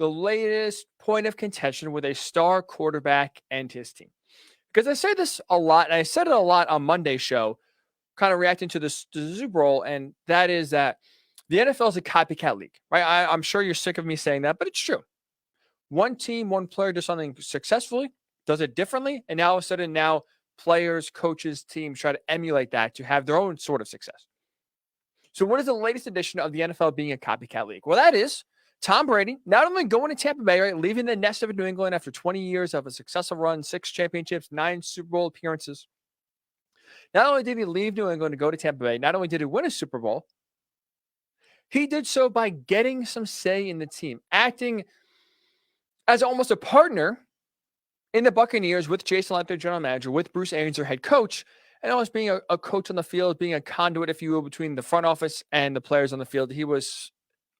the latest point of contention with a star quarterback and his team. Because I say this a lot, and I said it a lot on Monday's show, kind of reacting to the Super Bowl, and that is that the NFL is a copycat league, right? I'm sure you're sick of me saying that, but it's true. One team, one player does something successfully, does it differently, and now all of a sudden now players, coaches, teams try to emulate that to have their own sort of success. So what is the latest edition of the NFL being a copycat league? Well, that is Tom Brady not only going to Tampa Bay, right, leaving the nest of New England after 20 years of a successful run, 6 championships, 9 Super Bowl appearances. Not only did he leave New England to go to Tampa Bay, not only did he win a Super Bowl, he did so by getting some say in the team, acting as almost a partner in the Buccaneers with Jason Licht, their general manager, with Bruce Arians, their head coach, and almost being a coach on the field, being a conduit, if you will, between the front office and the players on the field. He was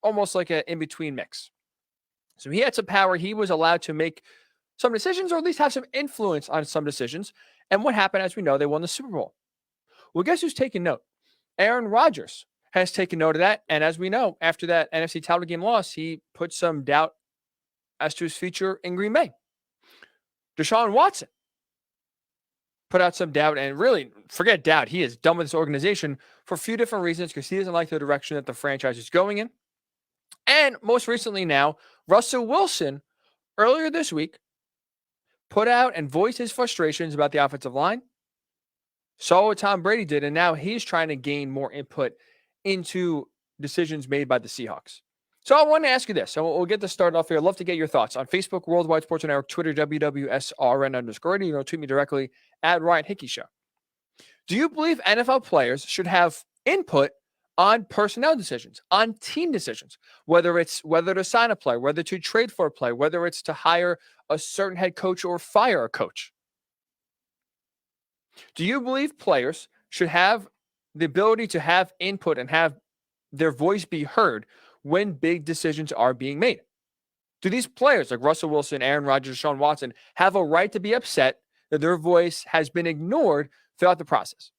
almost like an in-between mix. So he had some power. He was allowed to make some decisions, or at least have some influence on some decisions. And what happened, as we know, they won the Super Bowl. Well, guess who's taking note? Aaron Rodgers has taken note of that. And as we know, after that NFC title game loss, he put some doubt as to his future in Green Bay. Deshaun Watson put out some doubt, and really, forget doubt. He is done with this organization for a few different reasons, because he doesn't like the direction that the franchise is going in. And most recently now, Russell Wilson, earlier this week, put out and voiced his frustrations about the offensive line. Saw what Tom Brady did, and now he's trying to gain more input into decisions made by the Seahawks. So I want to ask you this. So we'll get this started off here. I'd love to get your thoughts on Facebook, Worldwide Sports Network, Twitter, WWSRN_. You know, tweet me directly at Ryan Hickey Show. Do you believe NFL players should have input on personnel decisions, on team decisions, whether to sign a player, whether to trade for a player, whether it's to hire a certain head coach or fire a coach? Do you believe players should have the ability to have input and have their voice be heard when big decisions are being made? Do these players like Russell Wilson, Aaron Rodgers, Deshaun Watson have a right to be upset that their voice has been ignored throughout the process?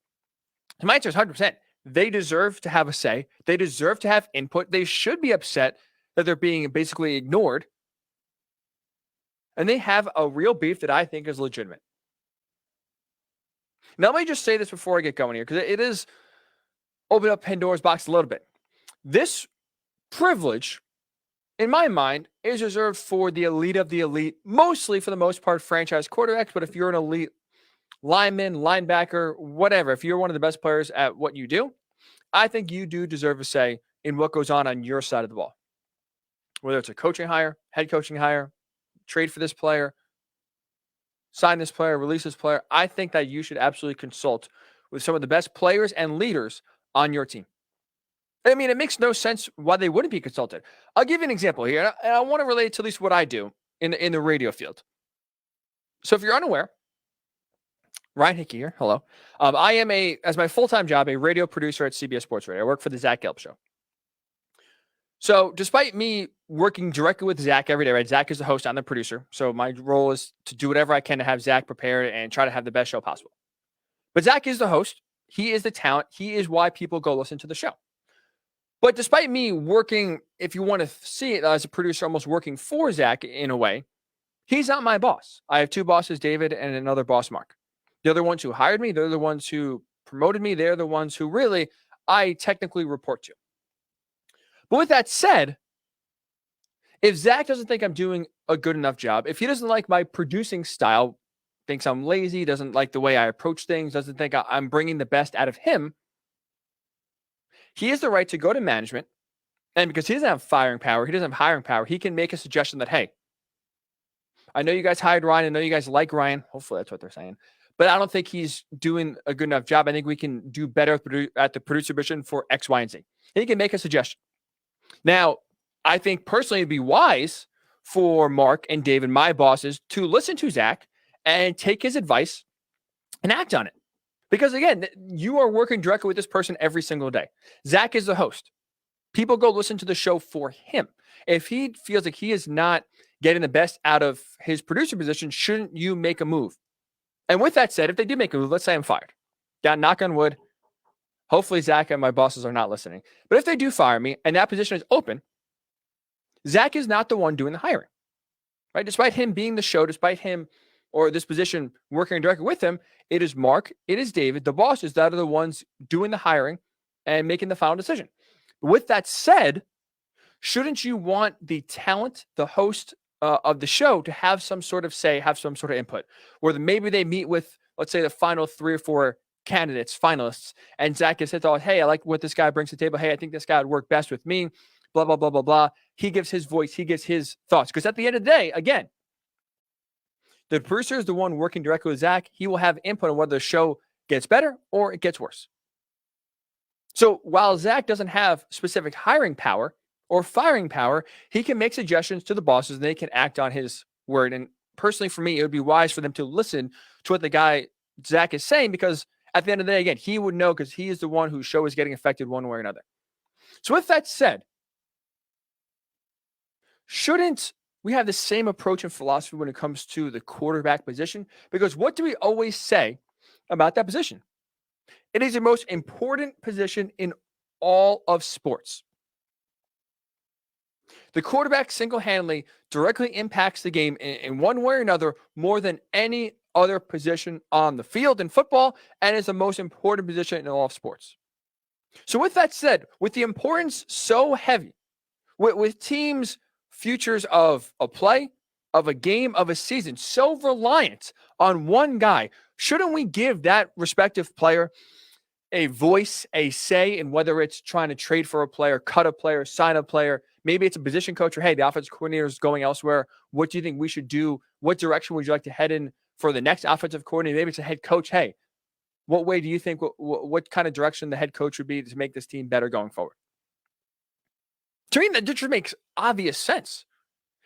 My answer is 100%. They deserve to have a say. They deserve to have input. They should be upset that they're being basically ignored. And they have a real beef that I think is legitimate. Now, let me just say this before I get going here, because it is open up Pandora's box a little bit. This privilege, in my mind, is reserved for the elite of the elite, mostly for the most part franchise quarterbacks. But if you're an elite lineman, linebacker, whatever, if you're one of the best players at what you do, I think you do deserve a say in what goes on your side of the ball. Whether it's a coaching hire, head coaching hire, trade for this player, sign this player, release this player, I think that you should absolutely consult with some of the best players and leaders on your team. I mean, it makes no sense why they wouldn't be consulted. I'll give you an example here, and I want to relate to at least what I do in the radio field. So if you're unaware, Ryan Hickey here, hello. I am, as my full-time job, a radio producer at CBS Sports Radio. I work for the Zach Gelb Show. So despite me working directly with Zach every day, right? Zach is the host, I'm the producer. So my role is to do whatever I can to have Zach prepared and try to have the best show possible. But Zach is the host. He is the talent. He is why people go listen to the show. But despite me working, if you want to see it as a producer, almost working for Zach in a way, he's not my boss. I have two bosses, David and another boss, Mark. They're the ones who hired me. They're the ones who promoted me. They're the ones who really I technically report to. But with that said, if Zach doesn't think I'm doing a good enough job, if he doesn't like my producing style, thinks I'm lazy, doesn't like the way I approach things, doesn't think I'm bringing the best out of him, he has the right to go to management. And because he doesn't have firing power, he doesn't have hiring power, he can make a suggestion that, hey, I know you guys hired Ryan. I know you guys like Ryan. Hopefully that's what they're saying. But I don't think he's doing a good enough job. I think we can do better at the producer position for X, Y, and Z. And he can make a suggestion. Now, I think personally it'd be wise for Mark and David, my bosses, to listen to Zach and take his advice and act on it. Because again, you are working directly with this person every single day. Zach is the host. People go listen to the show for him. If he feels like he is not getting the best out of his producer position, shouldn't you make a move? And with that said, if they do make a move, let's say I'm fired. Yeah, knock on wood. Hopefully Zach and my bosses are not listening. But if they do fire me and that position is open, Zach is not the one doing the hiring, right? Despite him being the show, despite him or this position working directly with him, it is Mark, it is David, the bosses that are the ones doing the hiring and making the final decision. With that said, shouldn't you want the talent, the host of the show, to have some sort of say, have some sort of input, where maybe they meet with, let's say, the final 3 or 4 candidates, finalists, and Zach has said, hey, I like what this guy brings to the table. Hey, I think this guy would work best with me, blah, blah, blah, blah, blah. He gives his voice. He gives his thoughts. Because at the end of the day, again, the producer is the one working directly with Zach. He will have input on whether the show gets better or it gets worse. So while Zach doesn't have specific hiring power or firing power, he can make suggestions to the bosses and they can act on his word. And personally, for me, it would be wise for them to listen to what the guy Zach is saying, because at the end of the day, again, he would know because he is the one whose show is getting affected one way or another. So with that said, shouldn't we have the same approach and philosophy when it comes to the quarterback position? Because what do we always say about that position? It is the most important position in all of sports. The quarterback single-handedly directly impacts the game in one way or another more than any other position on the field in football, and is the most important position in all of sports. So with that said, with the importance so heavy, with teams' futures of a play, of a game, of a season, so reliant on one guy, shouldn't we give that respective player a voice, a say in whether it's trying to trade for a player, cut a player, sign a player? Maybe it's a position coach, or hey, the offensive coordinator is going elsewhere. What do you think we should do? What direction would you like to head in for the next offensive coordinator? Maybe it's a head coach. Hey, what way do you think, what kind of direction the head coach would be to make this team better going forward? To me, that just makes obvious sense.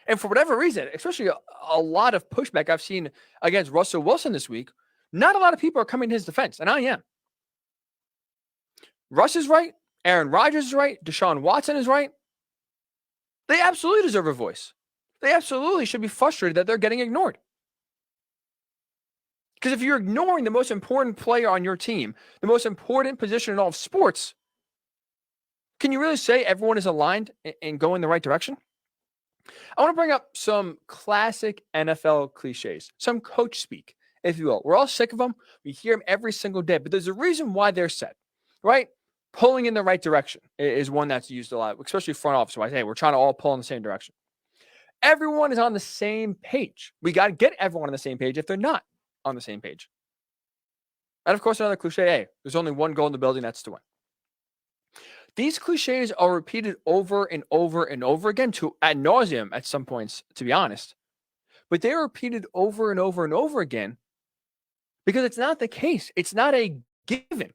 And for whatever reason, especially a lot of pushback I've seen against Russell Wilson this week, not a lot of people are coming to his defense, and I am. Russ is right. Aaron Rodgers is right. Deshaun Watson is right. They absolutely deserve a voice. They absolutely should be frustrated that they're getting ignored. Because if you're ignoring the most important player on your team, the most important position in all of sports, can you really say everyone is aligned and going the right direction? I want to bring up some classic NFL cliches, some coach speak, if you will. We're all sick of them. We hear them every single day, but there's a reason why they're said, right? Pulling in the right direction is one that's used a lot, especially front office-wise. Hey, we're trying to all pull in the same direction. Everyone is on the same page. We got to get everyone on the same page if they're not on the same page. And of course, another cliche, hey, there's only one goal in the building, that's to win. These cliches are repeated over and over and over again to ad nauseum at some points, to be honest. But they're repeated over and over and over again because it's not the case. It's not a given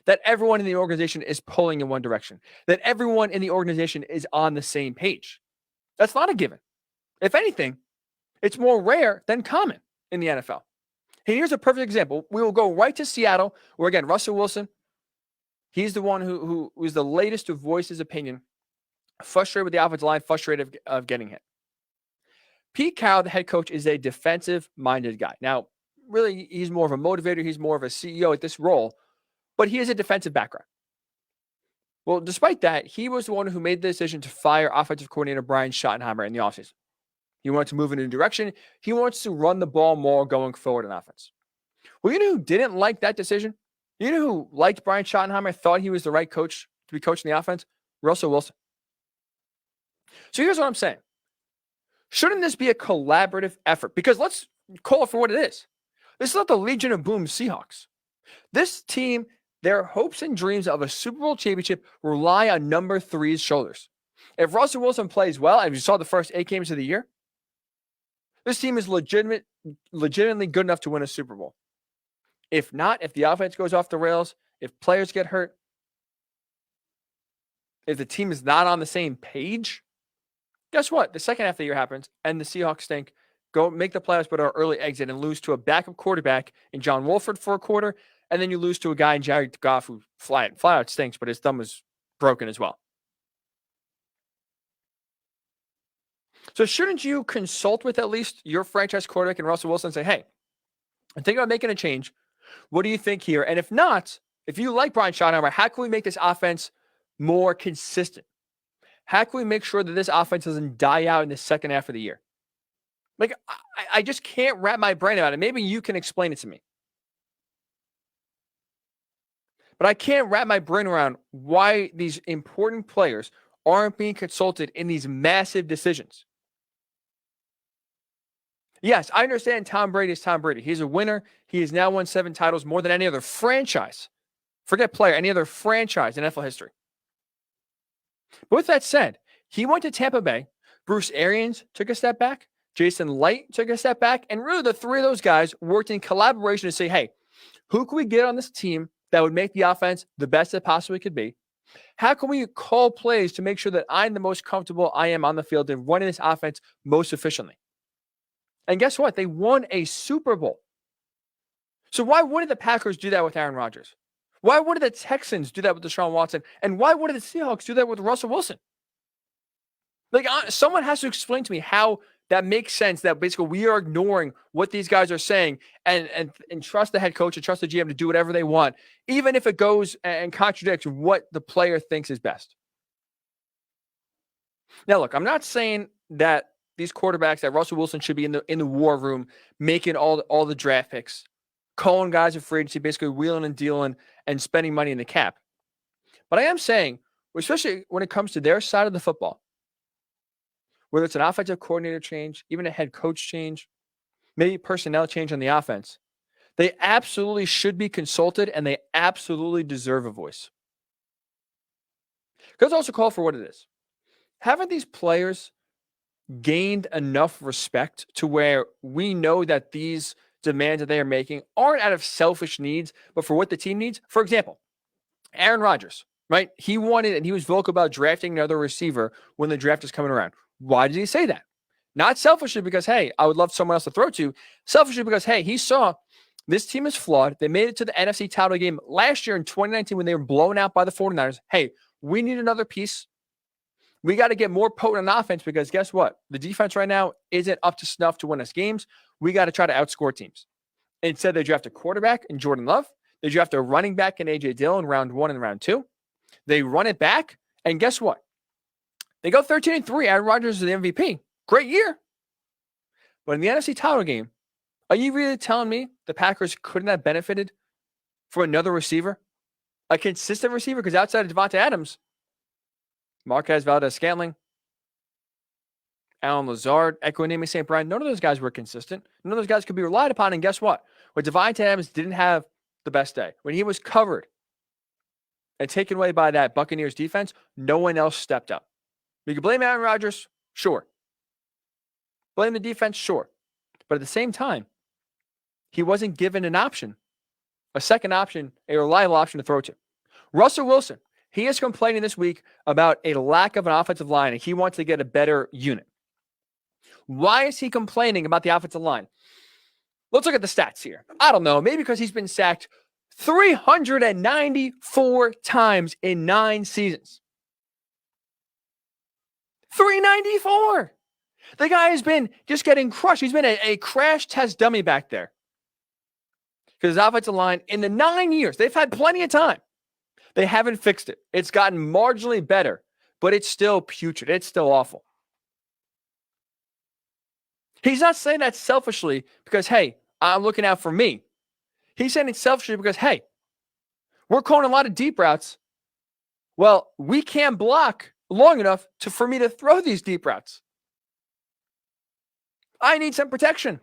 that everyone in the organization is pulling in one direction, that everyone in the organization is on the same page. That's not a given. If anything, it's more rare than common in the NFL. And here's a perfect example. We will go right to Seattle, where again, Russell Wilson, he's the one who is the latest to voice his opinion, frustrated with the offensive line, frustrated of getting hit. Pete Carroll, the head coach, is a defensive-minded guy. Now, really, he's more of a motivator. He's more of a CEO at this role, but he has a defensive background. Well, despite that, he was the one who made the decision to fire offensive coordinator Brian Schottenheimer in the offseason. He wants to move in a new direction. He wants to run the ball more going forward in offense. Well, you know who didn't like that decision? You know who liked Brian Schottenheimer, thought he was the right coach to be coaching the offense? Russell Wilson. So here's what I'm saying. Shouldn't this be a collaborative effort? Because let's call it for what it is. This is not the Legion of Boom Seahawks. This team, their hopes and dreams of a Super Bowl championship rely on number 3's shoulders. If Russell Wilson plays well, and you saw the first 8 games of the year, this team is legitimately good enough to win a Super Bowl. If not, if the offense goes off the rails, if players get hurt, if the team is not on the same page, guess what? The second half of the year happens, and the Seahawks stink. Go make the playoffs, but are early exit and lose to a backup quarterback in John Wolford for a quarter, and then you lose to a guy in Jared Goff who flat out stinks, but his thumb was broken as well. So shouldn't you consult with at least your franchise quarterback and Russell Wilson and say, hey, I'm thinking about making a change. What do you think here? And if not, if you like Brian Schottenheimer, how can we make this offense more consistent? How can we make sure that this offense doesn't die out in the second half of the year? Like, I just can't wrap my brain around it. Maybe you can explain it to me. But I can't wrap my brain around why these important players aren't being consulted in these massive decisions. Yes, I understand Tom Brady is Tom Brady. He's a winner. He has now won 7 titles, more than any other franchise. Forget player, any other franchise in NFL history. But with that said, he went to Tampa Bay. Bruce Arians took a step back. Jason Light took a step back. And really, the three of those guys worked in collaboration to say, hey, who can we get on this team that would make the offense the best it possibly could be? How can we call plays to make sure that I'm the most comfortable I am on the field and running this offense most efficiently? And guess what? They won a Super Bowl. So why wouldn't the Packers do that with Aaron Rodgers? Why wouldn't the Texans do that with Deshaun Watson? And why wouldn't the Seahawks do that with Russell Wilson? Like, someone has to explain to me how that makes sense, that basically we are ignoring what these guys are saying and trust the head coach and trust the GM to do whatever they want, even if it goes and contradicts what the player thinks is best. Now, look, I'm not saying that these quarterbacks, that Russell Wilson should be in the war room, making all the draft picks, calling guys of free agency, basically wheeling and dealing and spending money in the cap. But I am saying, especially when it comes to their side of the football, whether it's an offensive coordinator change, even a head coach change, maybe personnel change on the offense, they absolutely should be consulted and they absolutely deserve a voice. Let's also call for what it is. Haven't these players gained enough respect to where we know that these demands that they are making aren't out of selfish needs, but for what the team needs? For example, Aaron Rodgers, right? He wanted, and he was vocal about drafting another receiver when the draft is coming around. Why did he say that? Not selfishly because, hey, I would love someone else to throw to. Selfishly because, hey, he saw this team is flawed. They made it to the NFC title game last year in 2019 when they were blown out by the 49ers. Hey, we need another piece. We got to get more potent on offense because guess what? The defense right now isn't up to snuff to win us games. We got to try to outscore teams. Instead, they draft a quarterback in Jordan Love. They draft a running back in A.J. Dillon round 1 and round 2. They run it back, and guess what? They go 13-3. Aaron Rodgers is the MVP. Great year. But in the NFC title game, are you really telling me the Packers couldn't have benefited from another receiver? A consistent receiver? Because outside of Devontae Adams, Marquez Valdez-Scantling, Alan Lazard, Equanimous St. Brian, none of those guys were consistent. None of those guys could be relied upon. And guess what? When Devontae Adams didn't have the best day, when he was covered and taken away by that Buccaneers defense, no one else stepped up. You can blame Aaron Rodgers, sure. Blame the defense, sure. But at the same time, he wasn't given an option, a second option, a reliable option to throw to. Russell Wilson, he is complaining this week about a lack of an offensive line, and he wants to get a better unit. Why is he complaining about the offensive line? Let's look at the stats here. I don't know. Maybe because he's been sacked 394 times in 9 seasons. 394. The guy has been just getting crushed. He's been a crash test dummy back there. Because his offensive line, in the 9 years, they've had plenty of time. They haven't fixed it. It's gotten marginally better, but it's still putrid. It's still awful. He's not saying that selfishly because, hey, I'm looking out for me. He's saying it selfishly because, hey, we're calling a lot of deep routes. Well, we can't block long enough for me to throw these deep routes. I need some protection.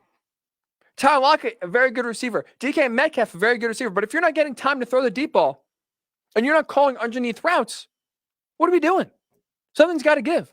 Tyler Lockett, a very good receiver. DK Metcalf, a very good receiver. But if you're not getting time to throw the deep ball and you're not calling underneath routes, what are we doing? Something's got to give.